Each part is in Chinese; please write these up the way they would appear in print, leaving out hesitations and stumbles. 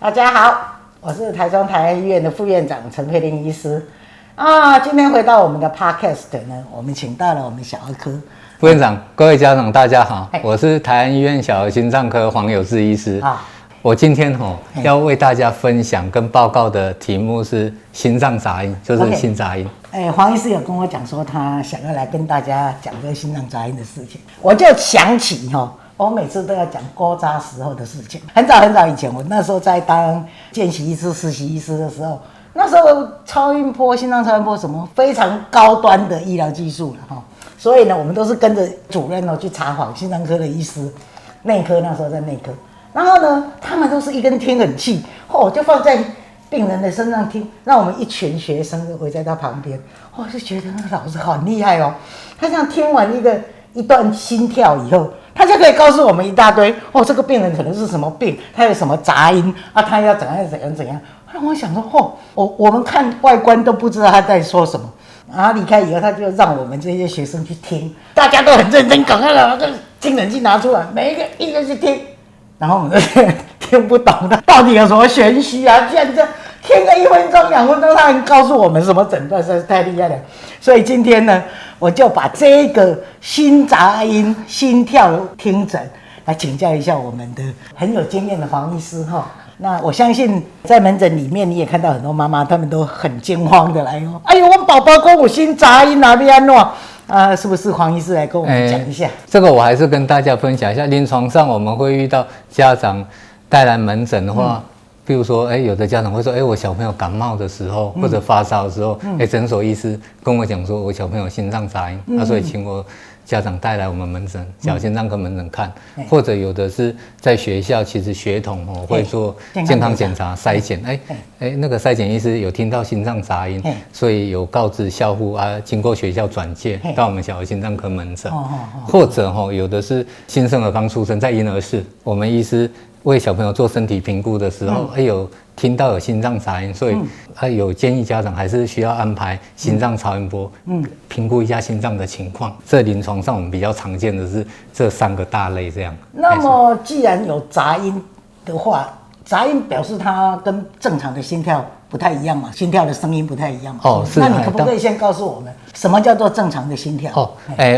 大家好，我是台中台安医院的副院长陈佩玲医师啊。今天回到我们的 podcast 呢，我们请到了我们小儿科副院长，各位家长大家好，我是台安医院小儿心脏科黄有志医师啊。我今天要为大家分享跟报告的题目是心脏杂音，就是心杂音。黄医师有跟我讲说，他想要来跟大家讲这个心脏杂音的事情，我就想起我每次都要讲勾扎时候的事情。很早很早以前，我那时候在当见习医师、实习医师的时候，那时候超音波、心脏超音波什么非常高端的医疗技术了所以呢，我们都是跟着主任去查访心脏科的医师，内科那时候在内科，然后呢，他们都是一根听诊器，就放在病人的身上听，让我们一群学生就围在他旁边，就觉得那个老师很厉害他这样听完一段心跳以后，他就可以告诉我们一大堆这个病人可能是什么病，他有什么杂音啊，他要怎样怎样怎样。让我想说我们看外观都不知道他在说什么。然后离开以后，他就让我们这些学生去听，大家都很认真，赶快把听诊器拿出来，每一个去听。然后我们就听不懂他到底有什么玄虚啊，居然这听个1分钟、2分钟，他能告诉我们什么诊断，实在是太厉害了。所以今天呢，我就把这个心杂音、心跳听诊来请教一下我们的很有经验的黄医师那我相信在门诊里面，你也看到很多妈妈，她们都很惊慌的来哎呦，我宝宝跟我心杂音哪里安诺是不是黄医师来跟我们讲一下？这个我还是跟大家分享一下。临床上我们会遇到家长带来门诊的话，比如说有的家长会说我小朋友感冒的时候或者发烧的时候诊所医师跟我讲说我小朋友心脏杂音所以请我家长带来我们门诊小心脏科门诊看，或者有的是在学校，其实学童会做健康检查筛检，那个筛检医师有听到心脏杂音，所以有告知校护经过学校转介到我们小儿心脏科门诊，或者有的是新生儿刚出生在婴儿室，我们医师为小朋友做身体评估的时候，有听到有心脏杂音，所以有建议家长还是需要安排心脏超音波，评估一下心脏的情况。这临床上我们比较常见的是这3个大类这样。那么既然有杂音的话，杂音表示它跟正常的心跳不太一样嘛，心跳的声音不太一样嘛。是。那你可不可以先告诉我们，什么叫做正常的心跳？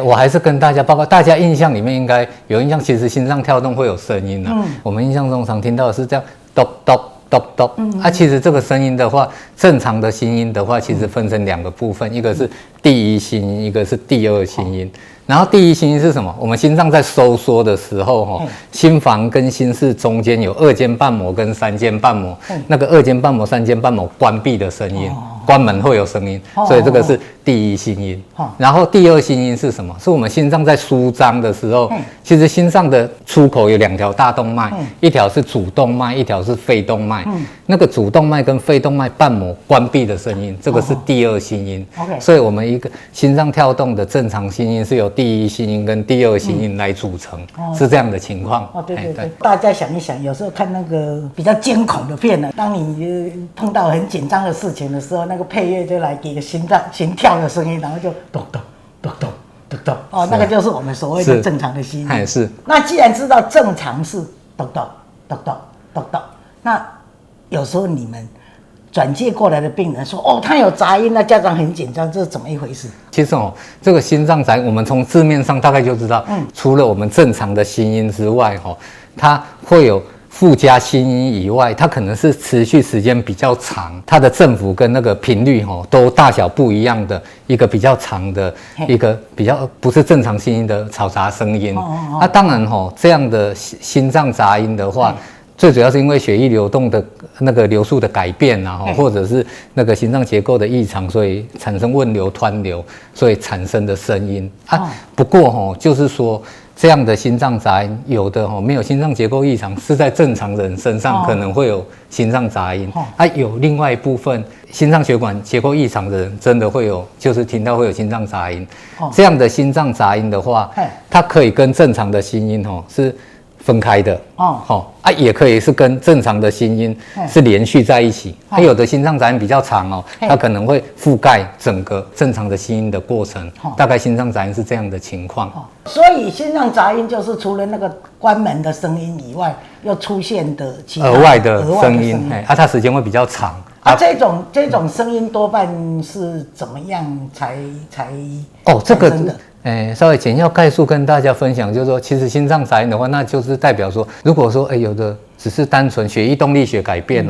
我还是跟大家报告，大家印象里面应该有印象，其实心脏跳动会有声音我们印象中常听到的是这样，咚咚咚咚。其实这个声音的话，正常的心音的话，其实分成2个部分，一个是第1心音，一个是第2心音。然后第1心音是什么？我们心脏在收缩的时候，心房跟心室中间有2间瓣膜跟3间瓣膜，那个2间瓣膜、3间瓣膜关闭的声音，关门会有声音，所以这个是第1心音。然后第2心音是什么？是我们心脏在舒张的时候，其实心脏的出口有2条大动脉，一条是主动脉，一条是肺动脉。那个主动脉跟肺动脉瓣膜关闭的声音，这个是第2心音。所以我们一个心脏跳动的正常心音是由第1心音跟第2心音来组成，是这样的情况。对，大家想一想，有时候看那个比较惊恐的片当你碰到很紧张的事情的时候，那个配乐就来给个心跳的声音，然后就咚咚咚咚咚咚那个就是我们所谓的正常的心音。是。那既然知道正常是咚咚咚咚咚咚，那有时候你们转介过来的病人说他有杂音，那家长很紧张，这是怎么一回事？其实这个心脏杂音，我们从字面上大概就知道，除了我们正常的心音之外，它会有附加心音以外，它可能是持续时间比较长，它的振幅跟那个频率都大小不一样的一个比较长的一个比较不是正常心音的嘈杂声音。那当然这样的心脏杂音的话，最主要是因为血液流动的那个流速的改变或者是那个心脏结构的异常，所以产生问流、湍流，所以产生的声音不过就是说这样的心脏杂音，有的没有心脏结构异常，是在正常人身上可能会有心脏杂音有另外一部分心脏血管结构异常的人，真的会有，就是听到会有心脏杂音。这样的心脏杂音的话，它可以跟正常的心音是分开的也可以是跟正常的心音是连续在一起。有的心脏杂音比较长它可能会覆盖整个正常的心音的过程。大概心脏杂音是这样的情况。所以心脏杂音就是除了那个关门的声音以外，又出现的其他额外的声音，它时间会比较长。这种声音多半是怎么样才这个稍微简要概述跟大家分享，就是说，其实心脏杂音的话，那就是代表说，如果说有的只是单纯血液动力学改变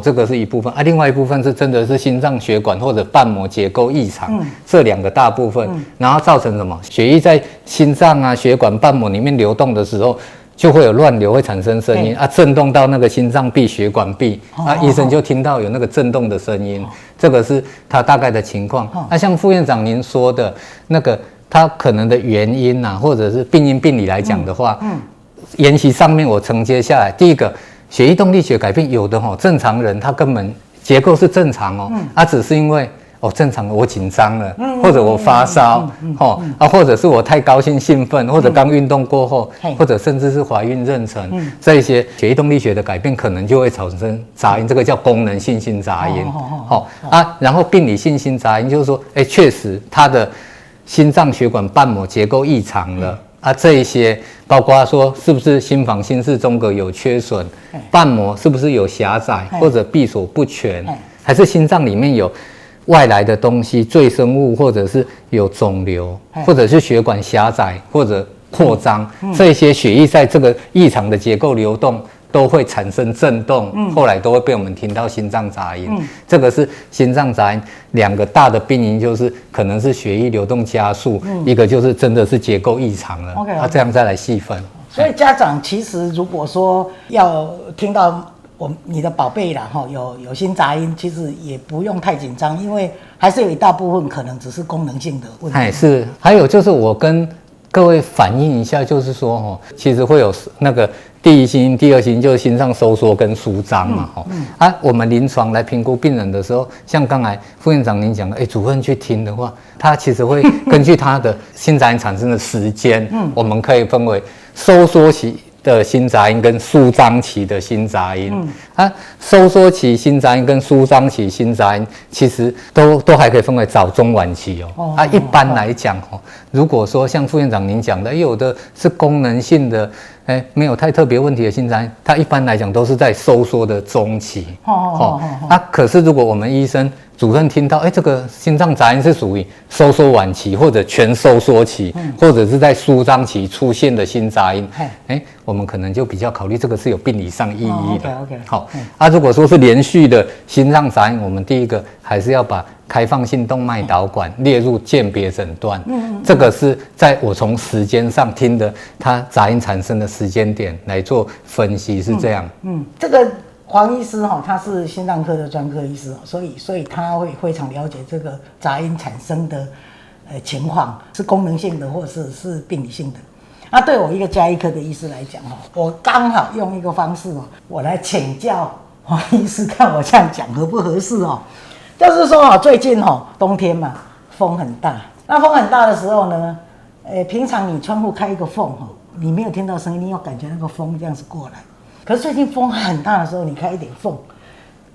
这个是一部分另外一部分是真的是心脏血管或者瓣膜结构异常，这两个大部分，然后造成什么？血液在心脏血管瓣膜里面流动的时候，就会有乱流，会产生声音震动到那个心脏壁、血管壁医生就听到有那个震动的声音，这个是他大概的情况。像副院长您说的那个。它可能的原因或者是病因病理来讲的话，沿袭上面我承接下来，第一个血液动力学改变，有的正常人他根本结构是正常只是因为正常我紧张了，或者我发烧或者是我太高兴兴奋，或者刚运动过后，或者甚至是怀孕妊娠，这一些血液动力学的改变可能就会产生杂音，这个叫功能性心杂音然后病理性心杂音就是说确实它的心脏血管瓣膜结构异常了这一些包括说是不是心房心室中隔有缺损，瓣膜是不是有狭窄或者闭锁不全，还是心脏里面有外来的东西赘生物，或者是有肿瘤，或者是血管狭窄或者扩张，这些血液在这个异常的结构流动都会产生震动，后来都会被我们听到心脏杂音。这个是心脏杂音两个大的病因，就是可能是血液流动加速，一个就是真的是结构异常了。这样再来细分。所以家长其实如果说要听到你的宝贝啦有心杂音，其实也不用太紧张，因为还是有一大部分可能只是功能性的问题。是，还有就是我跟各位反映一下，就是说其实会有那个第一心音、第二心音，就是心脏收缩跟舒张嘛我们临床来评估病人的时候，像刚才副院长您讲的主任去听的话，他其实会根据他的心杂音产生的时间我们可以分为收缩期的心杂音跟舒张期的心杂音收缩期心杂音跟舒张期心杂音其实都还可以分为早中晚期一般来讲如果说像副院长您讲的，有的是功能性的没有太特别问题的心杂音，它一般来讲都是在收缩的中期可是如果我们医生主任听到这个心脏杂音是属于收缩晚期或者全收缩期或者是在舒张期出现的心杂音我们可能就比较考虑这个是有病理上意义的如果说是连续的心脏杂音，我们第一个还是要把开放性动脉导管列入鉴别诊断这个是在我从时间上听的它杂音产生的时间点来做分析，是这样这个黄医师他是心脏科的专科医师，所以他会非常了解这个杂音产生的情况是功能性的或是病理性的。对我一个家医科的医师来讲我刚好用一个方式我来请教黄医师，看我这样讲合不合适就是说最近冬天嘛，风很大，那风很大的时候呢平常你窗户开一个缝你没有听到声音，你要感觉那个风这样子过来。可是最近风很大的时候，你开一点缝，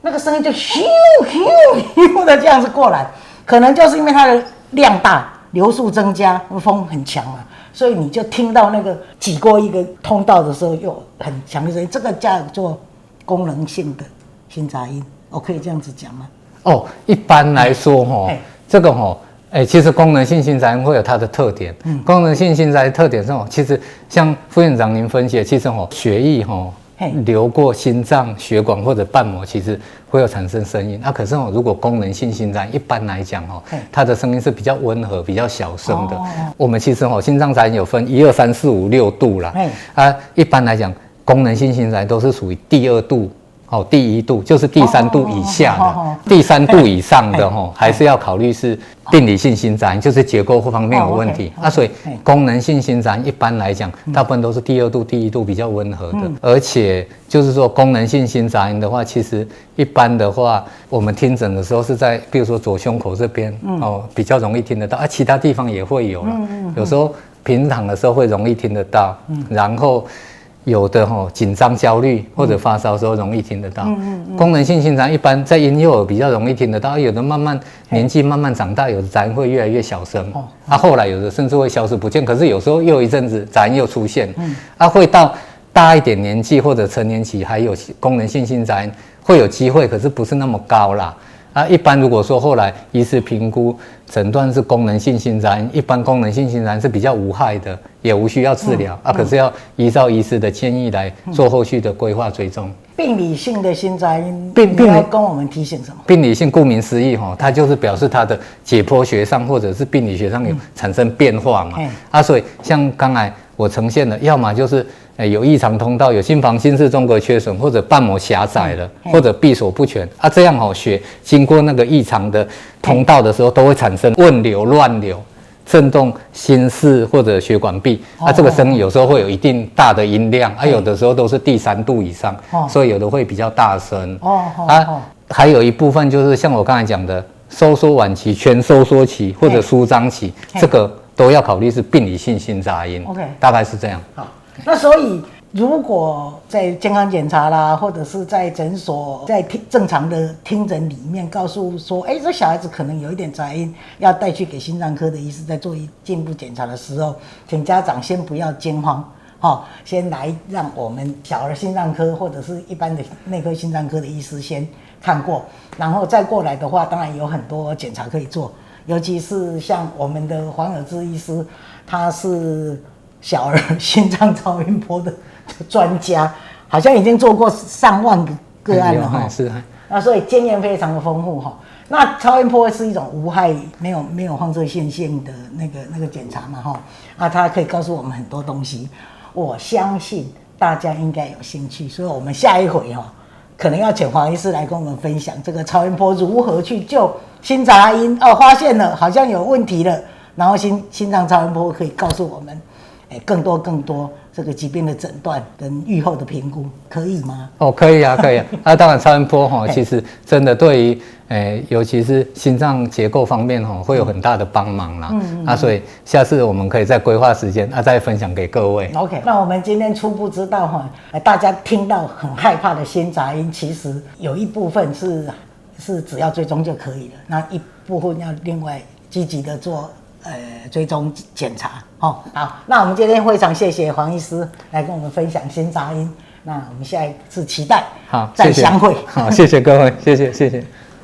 那个声音就咻咻咻的这样子过来，可能就是因为它的量大，流速增加，风很强嘛，所以你就听到那个挤过一个通道的时候又很强的声音，这个叫做功能性的心杂音，我可以这样子讲吗？一般来说这个其实功能性心杂音会有它的特点。功能性心杂音特点是其实像副院长您分析的，其实血液流过心脏血管或者瓣膜，其实会有产生声音可是如果功能性心杂音一般来讲它的声音是比较温和比较小声的我们其实心脏杂音有分1、2、3、4、5、6度啦一般来讲功能性心杂音都是属于第2度第1度，就是第3度以下的第3度以上的还是要考虑是病理性心杂音，就是结构方面有问题所以功能性心杂音一般来讲大部分都是第2度第1度比较温和的而且就是说功能性心杂音的话，其实一般的话我们听诊的时候是在比如说左胸口这边比较容易听得到其他地方也会有了有时候平躺的时候会容易听得到然后有的紧张、焦虑或者发烧的时候容易听得到。功能性心杂音一般在婴幼儿比较容易听得到，有的年纪慢慢长大，有的杂音会越来越小声，后来有的甚至会消失不见。可是有时候又一阵子杂音又出现，会到大一点年纪或者成年期还有功能性心杂音会有机会，可是不是那么高啦。一般如果说后来医师评估诊断是功能性心杂音，一般功能性心杂音是比较无害的，也无需要治疗可是要依照医师的建议来做后续的规划追踪。病理性的心杂音，你要跟我们提醒什么？病理性顾名思义它就是表示它的解剖学上或者是病理学上有产生变化嘛。所以像刚才我呈现的，要么就是有异常通道，有心房心室中隔缺损，或者瓣膜狭窄了，或者闭锁不全这样血经过那个异常的通道的时候，都会产生问流、乱流、震动心室或者血管壁这个声音有时候会有一定大的音量有的时候都是第3度以上所以有的会比较大声还有一部分就是像我刚才讲的收缩晚期、全收缩期或者舒张期，这个都要考虑是病理性心杂音。大概是这样。好，那所以如果在健康检查啦，或者是在诊所在正常的听诊里面告诉说，这小孩子可能有一点杂音，要带去给心脏科的医师在做进一步检查的时候，请家长先不要惊慌，先来让我们小儿心脏科或者是一般的内科心脏科的医师先看过，然后再过来的话，当然有很多检查可以做，尤其是像我们的黄有志医师，他是小儿心脏超音波的专家，好像已经做过上万个个案了是所以经验非常的丰富那超音波是一种无害、没有放射线性的那个检查嘛它可以告诉我们很多东西。我相信大家应该有兴趣，所以我们下一回可能要请黄医师来跟我们分享这个超音波如何去救心杂音发现了好像有问题了，然后心脏超音波可以告诉我们更多这个疾病的诊断跟预后的评估，可以吗？可以啊。当然超音波其实真的对于尤其是心脏结构方面会有很大的帮忙啦。所以下次我们可以再规划时间再分享给各位。OK， 那我们今天初步知道大家听到很害怕的心杂音，其实有一部分是只要追踪就可以了，那一部分要另外积极的做追踪检查。好，那我们今天非常谢谢黄医师来跟我们分享心杂音，那我们下一次期待再相会。好，谢谢各位，谢谢。